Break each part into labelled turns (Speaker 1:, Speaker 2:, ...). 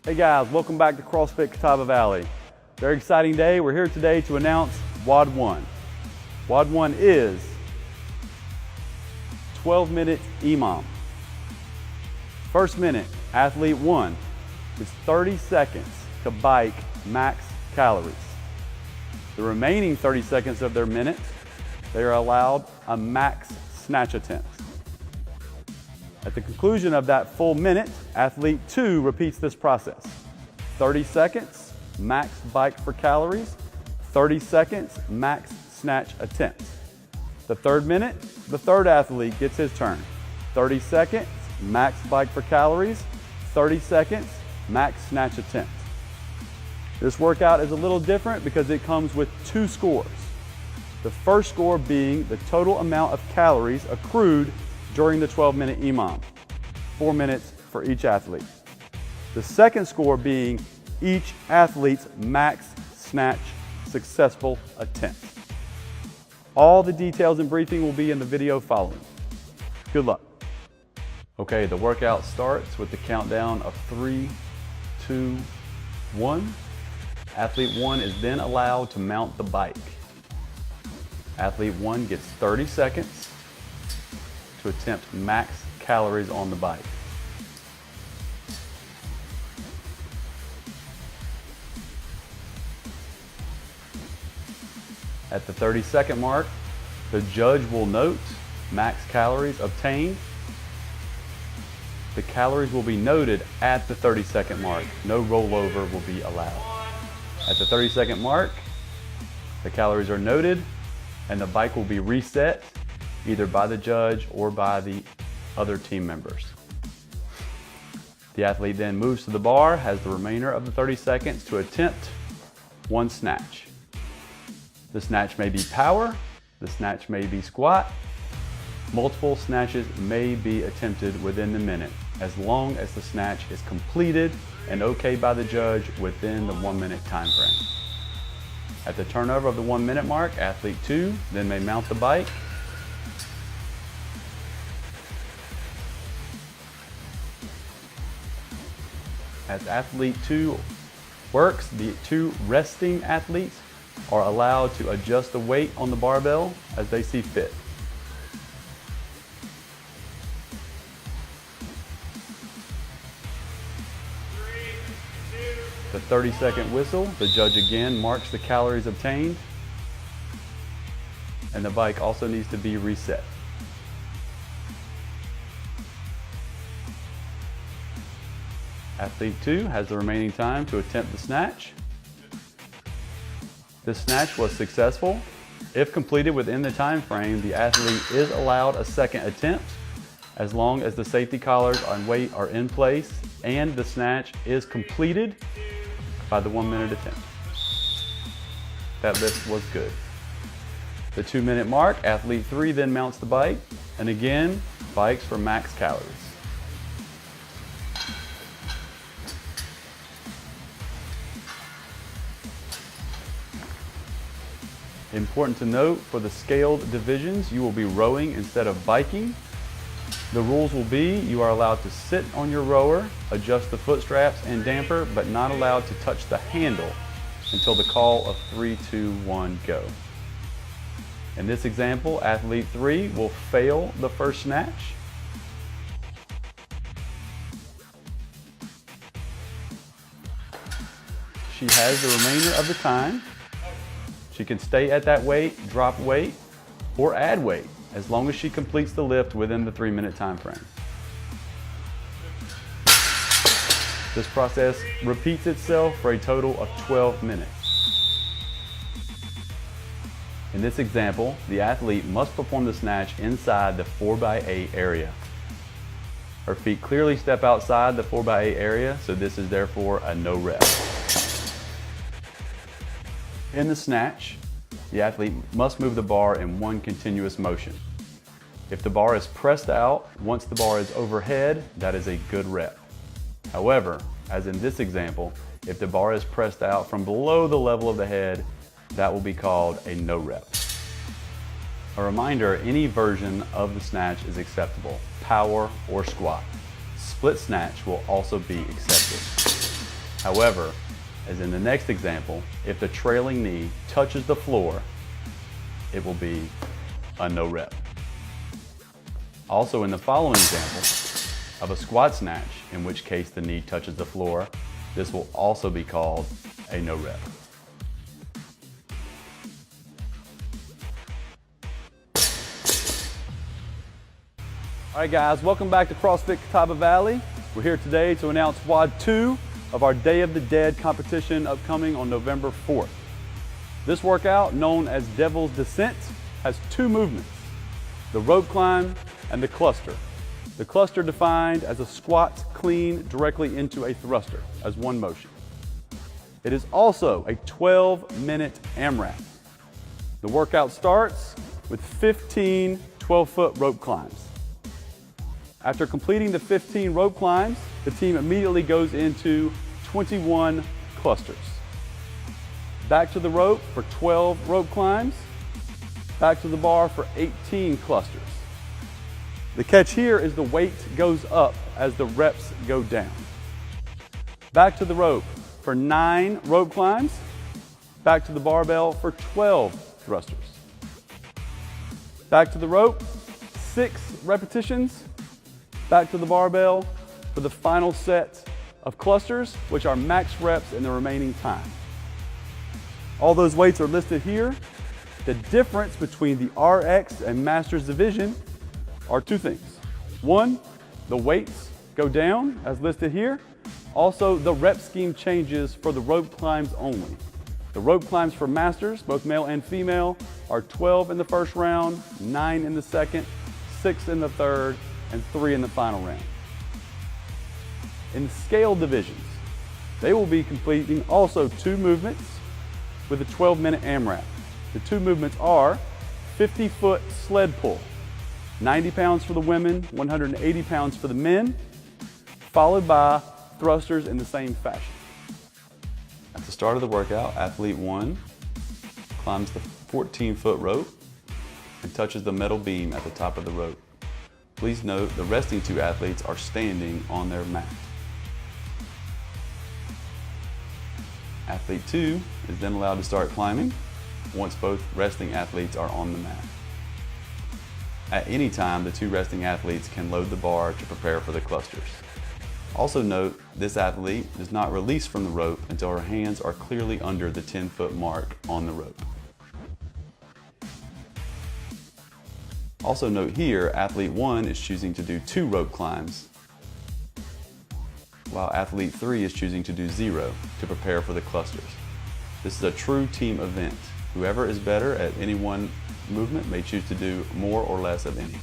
Speaker 1: Hey guys, welcome back to CrossFit Catawba Valley. Very exciting day. We're here today to announce WOD 1. WOD 1 is 12-minute EMOM. First minute, athlete 1 is 30 seconds to bike max calories. The remaining 30 seconds of their minute, they are allowed a max snatch attempt. At the conclusion of that full minute, athlete 2 repeats this process. 30 seconds, max bike for calories, 30 seconds, max snatch attempt. The third minute, the third athlete gets his turn. 30 seconds, max bike for calories, 30 seconds, max snatch attempt. This workout is a little different because it comes with 2 scores. The first score being the total amount of calories accrued during the 12-minute EMOM, 4 minutes for each athlete. The second score being each athlete's max snatch successful attempt. All the details and briefing will be in the video following. Good luck. Okay, the workout starts with the countdown of 3, 2, 1. Athlete 1 is then allowed to mount the bike. Athlete 1 gets 30 seconds to attempt max calories on the bike. At the 30-second mark, the judge will note max calories obtained. The calories will be noted at the 30-second mark. No rollover will be allowed. At the 30-second mark, the calories are noted and the bike will be reset either by the judge or by the other team members. The athlete then moves to the bar, has the remainder of the 30 seconds to attempt 1 snatch. The snatch may be power, the snatch may be squat. Multiple snatches may be attempted within the minute, as long as the snatch is completed and okayed by the judge within the 1-minute time frame. At the turnover of the 1-minute mark, athlete 2 then may mount the bike. As athlete 2 works, the 2 resting athletes are allowed to adjust the weight on the barbell as they see fit. The 30-second whistle, the judge again marks the calories obtained, and the bike also needs to be reset. Athlete 2 has the remaining time to attempt the snatch. This snatch was successful. If completed within the time frame, the athlete is allowed a second attempt as long as the safety collars and weight are in place and the snatch is completed by the 1-minute attempt. That lift was good. The 2-minute mark, athlete 3 then mounts the bike and again bikes for max calories. Important to note, for the scaled divisions, you will be rowing instead of biking. The rules will be you are allowed to sit on your rower, adjust the foot straps and damper, but not allowed to touch the handle until the call of 3, 2, 1, go. In this example, athlete 3 will fail the first snatch. She has the remainder of the time. She can stay at that weight, drop weight, or add weight, as long as she completes the lift within the 3-minute time frame. This process repeats itself for a total of 12 minutes. In this example, the athlete must perform the snatch inside the 4x8 area. Her feet clearly step outside the 4x8 area, so this is therefore a no rep. In the snatch, the athlete must move the bar in one continuous motion. If the bar is pressed out, once the bar is overhead, that is a good rep. However, as in this example, if the bar is pressed out from below the level of the head, that will be called a no rep. A reminder, any version of the snatch is acceptable, power or squat. Split snatch will also be accepted. However, as in the next example, if the trailing knee touches the floor, it will be a no rep. Also in the following example of a squat snatch, in which case the knee touches the floor, this will also be called a no rep. All right guys, welcome back to CrossFit Catawba Valley. We're here today to announce WOD 2 of our Day of the Dead competition upcoming on November 4th. This workout, known as Devil's Descent, has two movements, the rope climb and the cluster. The cluster defined as a squat clean directly into a thruster as one motion. It is also a 12-minute AMRAP. The workout starts with 15 12-foot rope climbs. After completing the 15 rope climbs, the team immediately goes into 21 clusters. Back to the rope for 12 rope climbs, back to the bar for 18 clusters. The catch here is the weight goes up as the reps go down. Back to the rope for 9 rope climbs, back to the barbell for 12 thrusters. Back to the rope, 6 repetitions, back to the barbell for the final set of clusters, which are max reps in the remaining time. All those weights are listed here. The difference between the RX and Masters division are two things. One, the weights go down as listed here. Also, the rep scheme changes for the rope climbs only. The rope climbs for Masters, both male and female, are 12 in the first round, 9 in the second, 6 in the third, and 3 in the final round. In the scale divisions, they will be completing also 2 movements with a 12-minute AMRAP. The 2 movements are 50-foot sled pull, 90 pounds for the women, 180 pounds for the men, followed by thrusters in the same fashion. At the start of the workout, athlete 1 climbs the 14-foot rope and touches the metal beam at the top of the rope. Please note the resting 2 athletes are standing on their mat. Athlete 2 is then allowed to start climbing once both resting athletes are on the mat. At any time, the 2 resting athletes can load the bar to prepare for the clusters. Also note, this athlete does not release from the rope until her hands are clearly under the 10-foot mark on the rope. Also note here, athlete 1 is choosing to do 2 rope climbs, while athlete 3 is choosing to do 0 to prepare for the clusters. This is a true team event. Whoever is better at any one movement may choose to do more or less of any.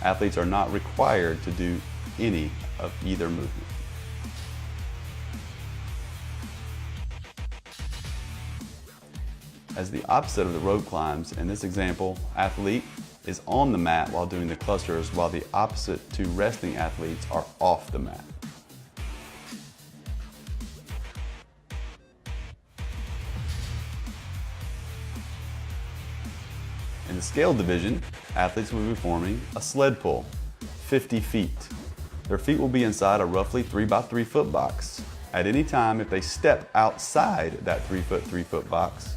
Speaker 1: Athletes are not required to do any of either movement. As the opposite of the rope climbs, in this example, athlete is on the mat while doing the clusters, while the opposite 2 resting athletes are off the mat. In the scale division, athletes will be performing a sled pull, 50 feet. Their feet will be inside a roughly 3x3 foot box. At any time, if they step outside that 3 foot box,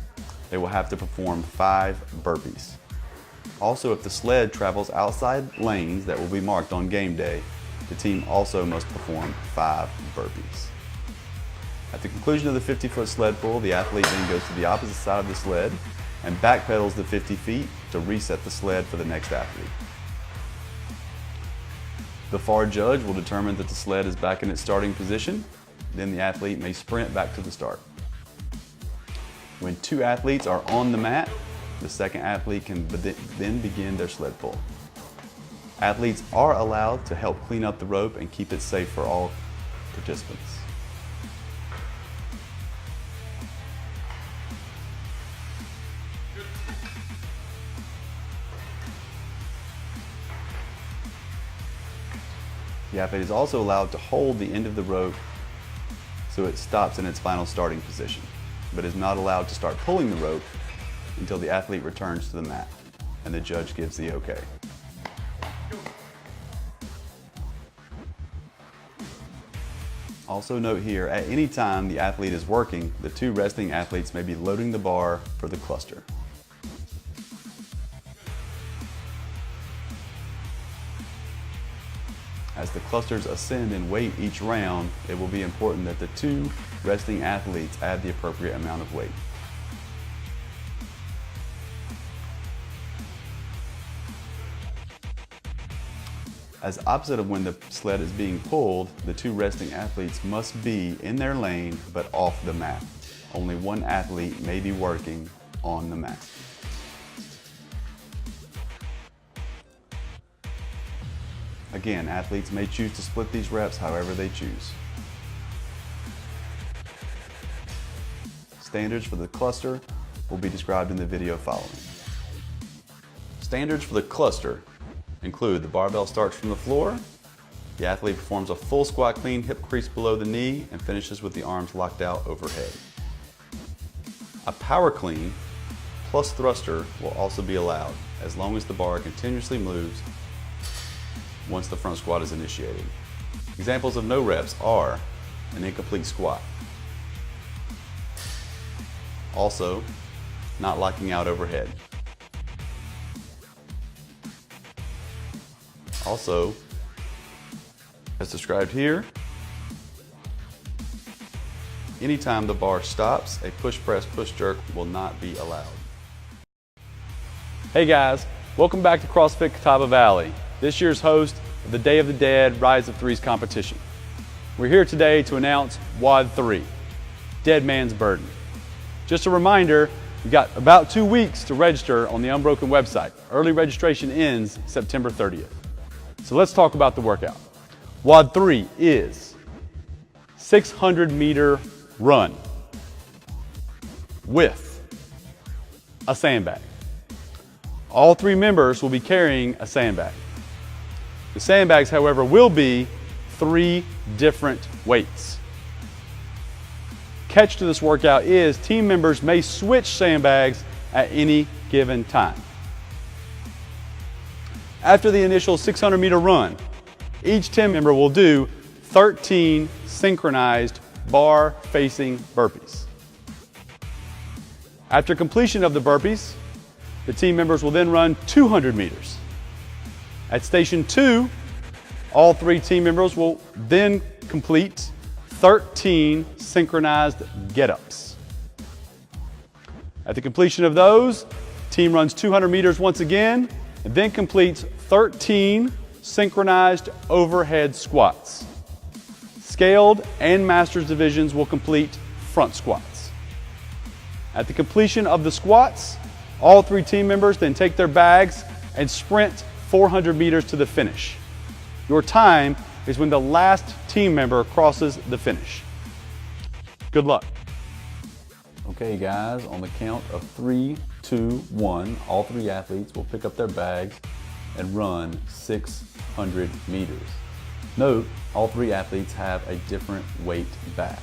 Speaker 1: they will have to perform 5 burpees. Also, if the sled travels outside lanes that will be marked on game day, the team also must perform 5 burpees. At the conclusion of the 50-foot sled pull, the athlete then goes to the opposite side of the sled and backpedals the 50 feet to reset the sled for the next athlete. The FAR judge will determine that the sled is back in its starting position. Then the athlete may sprint back to the start. When 2 athletes are on the mat, the second athlete can then begin their sled pull. Athletes are allowed to help clean up the rope and keep it safe for all participants. The athlete is also allowed to hold the end of the rope so it stops in its final starting position, but is not allowed to start pulling the rope until the athlete returns to the mat and the judge gives the okay. Also note here, at any time the athlete is working, the two resting athletes may be loading the bar for the cluster. As the clusters ascend in weight each round, it will be important that the two resting athletes add the appropriate amount of weight. As opposite of when the sled is being pulled, the two resting athletes must be in their lane but off the mat. Only one athlete may be working on the mat. Again, athletes may choose to split these reps however they choose. Standards for the cluster will be described in the video following. Standards for the cluster include the barbell starts from the floor, the athlete performs a full squat clean, hip crease below the knee, and finishes with the arms locked out overhead. A power clean plus thruster will also be allowed as long as the bar continuously moves once the front squat is initiated. Examples of no reps are an incomplete squat. Also, not locking out overhead. Also, as described here, anytime the bar stops, a push press, push jerk will not be allowed. Hey guys, welcome back to CrossFit Catawba Valley, this year's host of the Day of the Dead Rise of 3's competition. We're here today to announce WOD 3, Dead Man's Burden. Just a reminder, we've got about 2 weeks to register on the Unbroken website. Early registration ends September 30th. So let's talk about the workout. WOD 3 is 600-meter run with a sandbag. All 3 members will be carrying a sandbag. The sandbags, however, will be 3 different weights. Catch to this workout is team members may switch sandbags at any given time. After the initial 600-meter run, each team member will do 13 synchronized bar-facing burpees. After completion of the burpees, the team members will then run 200 meters. At station 2, all 3 team members will then complete 13 synchronized get-ups. At the completion of those, the team runs 200 meters once again and then completes 13 synchronized overhead squats. Scaled and Masters divisions will complete front squats. At the completion of the squats, all 3 team members then take their bags and sprint 400 meters to the finish. Your time is when the last team member crosses the finish. Good luck. Okay guys, on the count of 3, 2, 1, all 3 athletes will pick up their bags and run 600 meters. Note, all 3 athletes have a different weight bag.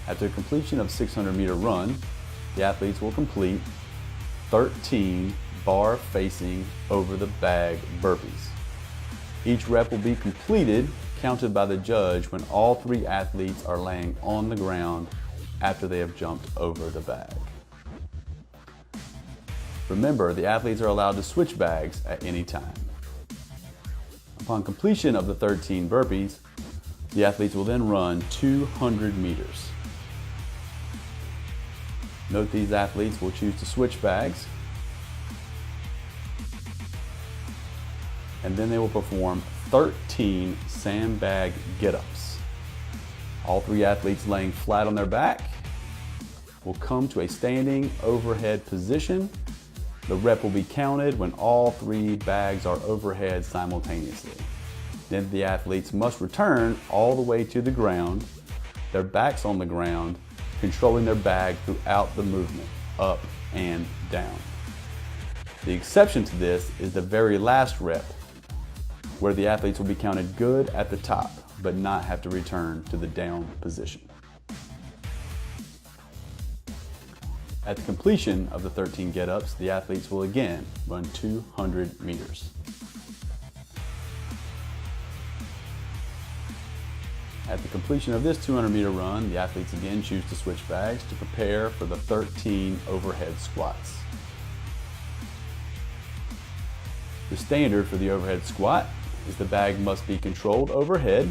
Speaker 1: After completion of 600-meter run, the athletes will complete 13 bar-facing over the bag burpees. Each rep will be completed, counted by the judge when all 3 athletes are laying on the ground after they have jumped over the bag. Remember, the athletes are allowed to switch bags at any time. Upon completion of the 13 burpees, the athletes will then run 200 meters. Note these athletes will choose to switch bags, and then they will perform 13 sandbag get-ups. All 3 athletes laying flat on their back will come to a standing overhead position. The rep will be counted when all 3 bags are overhead simultaneously. Then the athletes must return all the way to the ground, their backs on the ground, controlling their bag throughout the movement, up and down. The exception to this is the very last rep, where the athletes will be counted good at the top, but not have to return to the down position. At the completion of the 13 get-ups, the athletes will again run 200 meters. At the completion of this 200-meter run, the athletes again choose to switch bags to prepare for the 13 overhead squats. The standard for the overhead squat is the bag must be controlled overhead,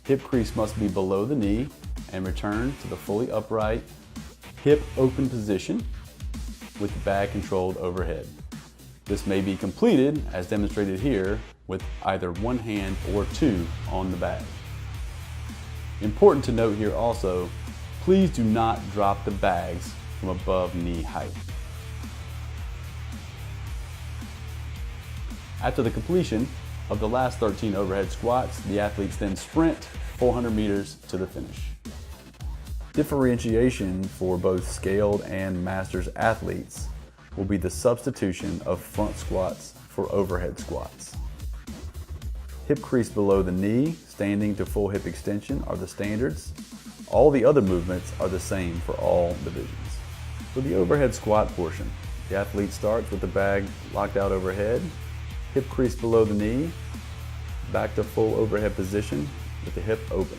Speaker 1: hip crease must be below the knee, and return to the fully upright, hip open position with the bag controlled overhead. This may be completed, as demonstrated here, with either one hand or two on the bag. Important to note here also, please do not drop the bags from above knee height. After the completion of the last 13 overhead squats, the athletes then sprint 400 meters to the finish. Differentiation for both scaled and masters athletes will be the substitution of front squats for overhead squats. Hip crease below the knee, standing to full hip extension are the standards. All the other movements are the same for all divisions. For the overhead squat portion, the athlete starts with the bag locked out overhead, hip crease below the knee, back to full overhead position with the hip open.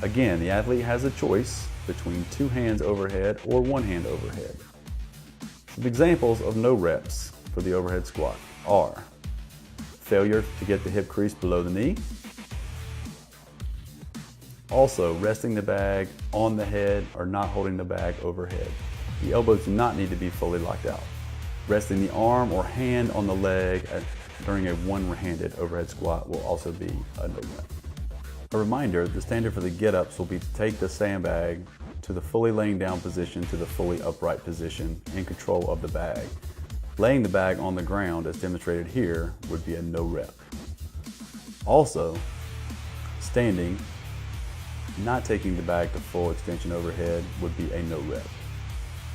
Speaker 1: Again, the athlete has a choice between two hands overhead or one hand overhead. Some examples of no reps for the overhead squat are failure to get the hip crease below the knee, also resting the bag on the head or not holding the bag overhead. The elbows do not need to be fully locked out. Resting the arm or hand on the leg during a one-handed overhead squat will also be a no rep. A reminder, the standard for the get-ups will be to take the sandbag to the fully laying down position to the fully upright position in control of the bag. Laying the bag on the ground, as demonstrated here, would be a no rep. Also, standing, not taking the bag to full extension overhead would be a no rep.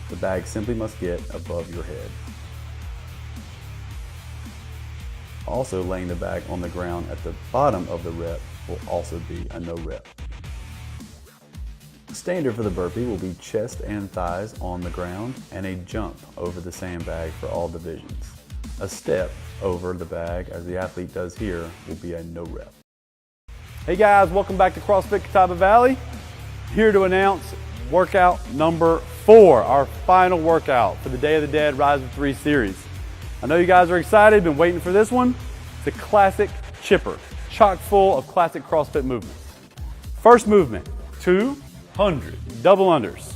Speaker 1: The bag simply must get above your head. Also, laying the bag on the ground at the bottom of the rep will also be a no rep. The standard for the burpee will be chest and thighs on the ground and a jump over the sandbag for all divisions. A step over the bag, as the athlete does here, will be a no rep. Hey guys, welcome back to CrossFit Catawba Valley. Here to announce workout number 4, our final workout for the Day of the Dead Rise of 3 series. I know you guys are excited, been waiting for this one. It's a classic chipper, chock full of classic CrossFit movements. First movement, 200 double unders.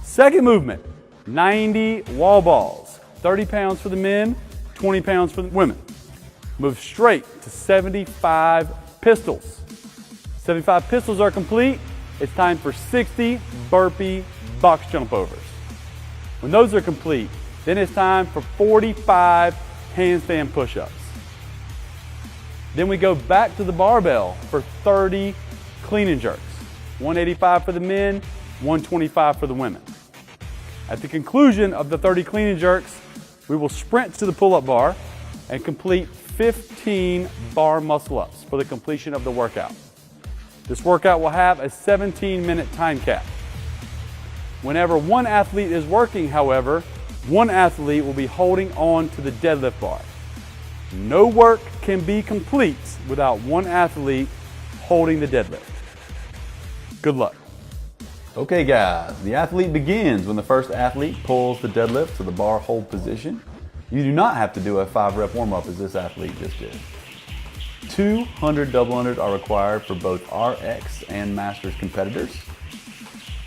Speaker 1: Second movement, 90 wall balls, 30 pounds for the men, 20 pounds for the women. Move straight to 75 pistols. 75 pistols are complete. It's time for 60 burpee box jump overs. When those are complete, then it's time for 45 handstand push-ups. Then we go back to the barbell for 30 clean and jerks. 185 for the men, 125 for the women. At the conclusion of the 30 clean and jerks, we will sprint to the pull-up bar and complete 15 bar muscle-ups for the completion of the workout. This workout will have a 17-minute time cap. Whenever one athlete is working, however, one athlete will be holding on to the deadlift bar. No work can be complete without one athlete holding the deadlift. Good luck. Okay guys, the athlete begins when the first athlete pulls the deadlift to the bar hold position. You do not have to do a 5-rep warm-up as this athlete just did. 200 double unders are required for both RX and Masters competitors.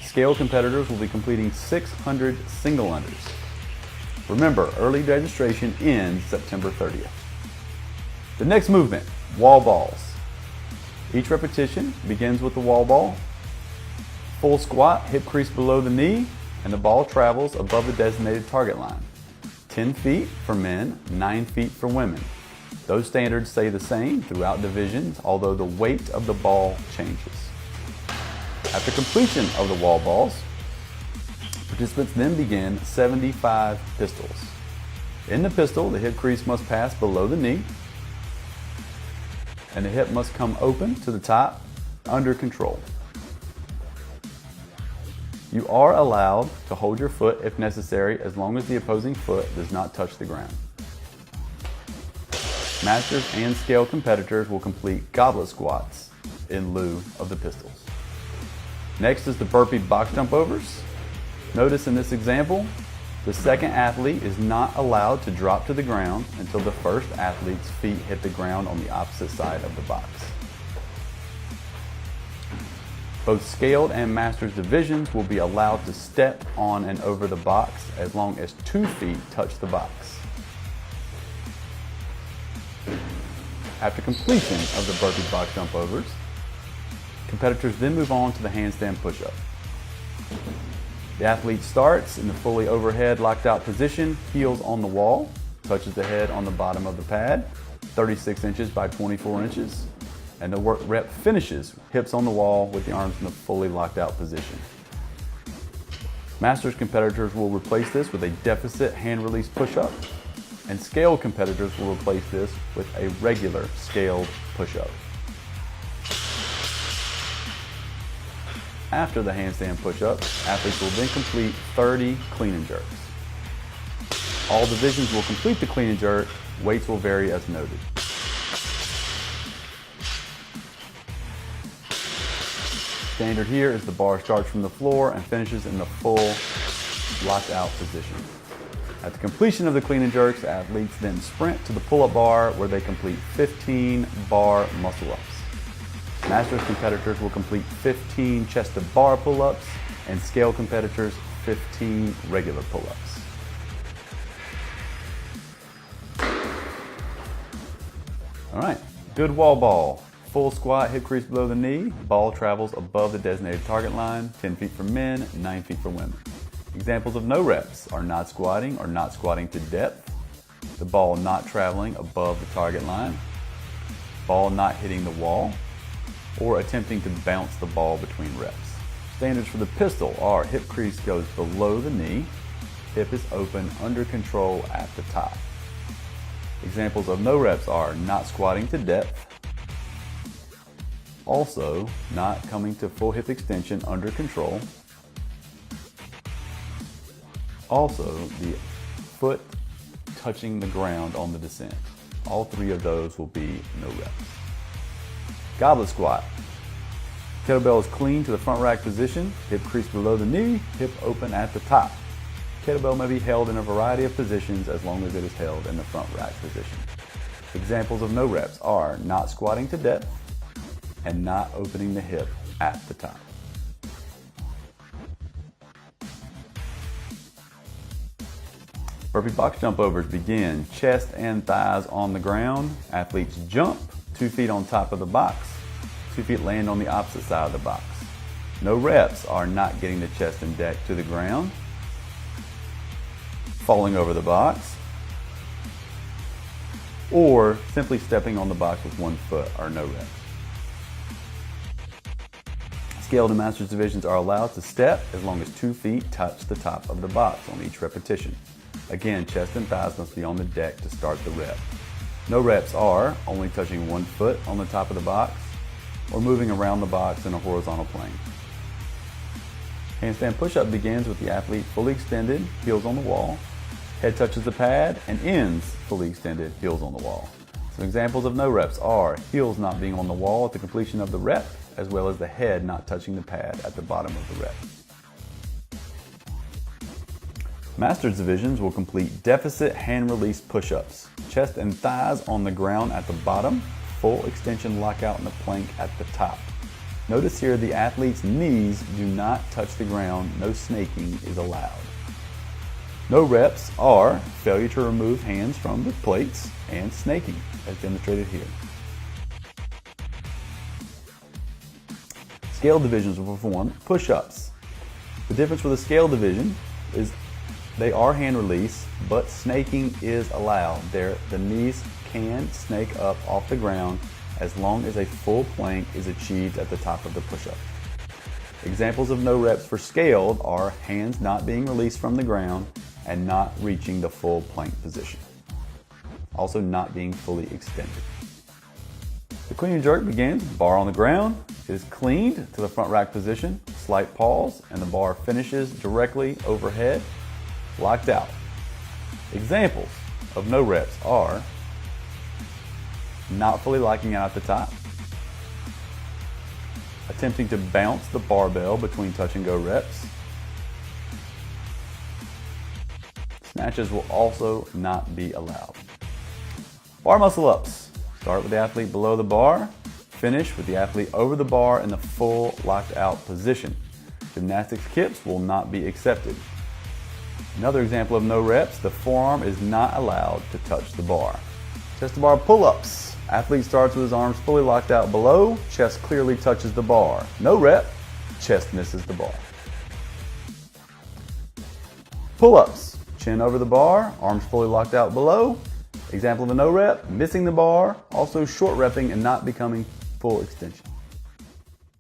Speaker 1: Scale competitors will be completing 600 single unders. Remember, early registration ends September 30th. The next movement, wall balls. Each repetition begins with the wall ball. Full squat, hip crease below the knee, and the ball travels above the designated target line. 10 feet for men, 9 feet for women. Those standards stay the same throughout divisions, although the weight of the ball changes. After completion of the wall balls, participants then begin 75 pistols. In the pistol, the hip crease must pass below the knee, and the hip must come open to the top under control. You are allowed to hold your foot if necessary, as long as the opposing foot does not touch the ground. Masters and scale competitors will complete goblet squats in lieu of the pistols. Next is the burpee box jump overs. Notice in this example, the second athlete is not allowed to drop to the ground until the first athlete's feet hit the ground on the opposite side of the box. Both scaled and masters divisions will be allowed to step on and over the box as long as 2 feet touch the box. After completion of the burpee box jump overs, competitors then move on to the handstand push-up. The athlete starts in the fully overhead locked out position, heels on the wall, touches the head on the bottom of the pad, 36 inches by 24 inches, and the work rep finishes hips on the wall with the arms in the fully locked out position. Masters competitors will replace this with a deficit hand release push-up, and scaled competitors will replace this with a regular scaled push-up. After the handstand push-up, athletes will then complete 30 clean and jerks. All divisions will complete the clean and jerk. Weights will vary as noted. Standard here is the bar starts from the floor and finishes in the full locked out position. At the completion of the clean and jerks, athletes then sprint to the pull-up bar where they complete 15 bar muscle-ups. Masters competitors will complete 15 chest-to bar pull-ups, and scale competitors 15 regular pull-ups. All right, good wall ball. Full squat, hip crease below the knee. Ball travels above the designated target line, 10 feet for men, 9 feet for women. Examples of no reps are not squatting or not squatting to depth, the ball not traveling above the target line, ball not hitting the wall, or attempting to bounce the ball between reps. Standards for the pistol are hip crease goes below the knee, hip is open under control at the top. Examples of no reps are not squatting to depth, also not coming to full hip extension under control, also the foot touching the ground on the descent. All 3 of those will be no reps. Goblet squat. Kettlebell is clean to the front rack position, hip crease below the knee, hip open at the top. Kettlebell may be held in a variety of positions as long as it is held in the front rack position. Examples of no reps are not squatting to depth and not opening the hip at the top. Burpee box jump overs begin chest and thighs on the ground. Athletes jump 2 feet on top of the box. 2 feet land on the opposite side of the box. No reps are not getting the chest and deck to the ground, falling over the box, or simply stepping on the box with 1 foot are no reps. Scaled and masters divisions are allowed to step as long as 2 feet touch the top of the box on each repetition. Again, chest and thighs must be on the deck to start the rep. No reps are only touching 1 foot on the top of the box or moving around the box in a horizontal plane. Handstand push-up begins with the athlete fully extended, heels on the wall, head touches the pad, and ends fully extended, heels on the wall. Some examples of no reps are heels not being on the wall at the completion of the rep, as well as the head not touching the pad at the bottom of the rep. Masters divisions will complete deficit hand release push-ups, chest and thighs on the ground at the bottom, full extension lockout in the plank at the top. Notice here the athlete's knees do not touch the ground, no snaking is allowed. No reps are failure to remove hands from the plates and snaking, as demonstrated here. Scale divisions will perform push-ups. The difference with a scale division is they are hand release, but snaking is allowed. The knees can snake up off the ground as long as a full plank is achieved at the top of the push-up. Examples of no reps for scaled are hands not being released from the ground and not reaching the full plank position. Also not being fully extended. The clean and jerk begins, bar on the ground. It is cleaned to the front rack position, slight pause, and the bar finishes directly overhead, locked out. Examples of no reps are not fully locking out at the top, attempting to bounce the barbell between touch and go reps. Snatches will also not be allowed. Bar muscle ups. Start with the athlete below the bar. Finish with the athlete over the bar in the full locked out position. Gymnastics kips will not be accepted. Another example of no reps, the forearm is not allowed to touch the bar. Chest to bar pull-ups. Athlete starts with his arms fully locked out below, chest clearly touches the bar. No rep, chest misses the bar. Pull-ups. Chin over the bar, arms fully locked out below. Example of a no rep, missing the bar, also short repping and not becoming full extension.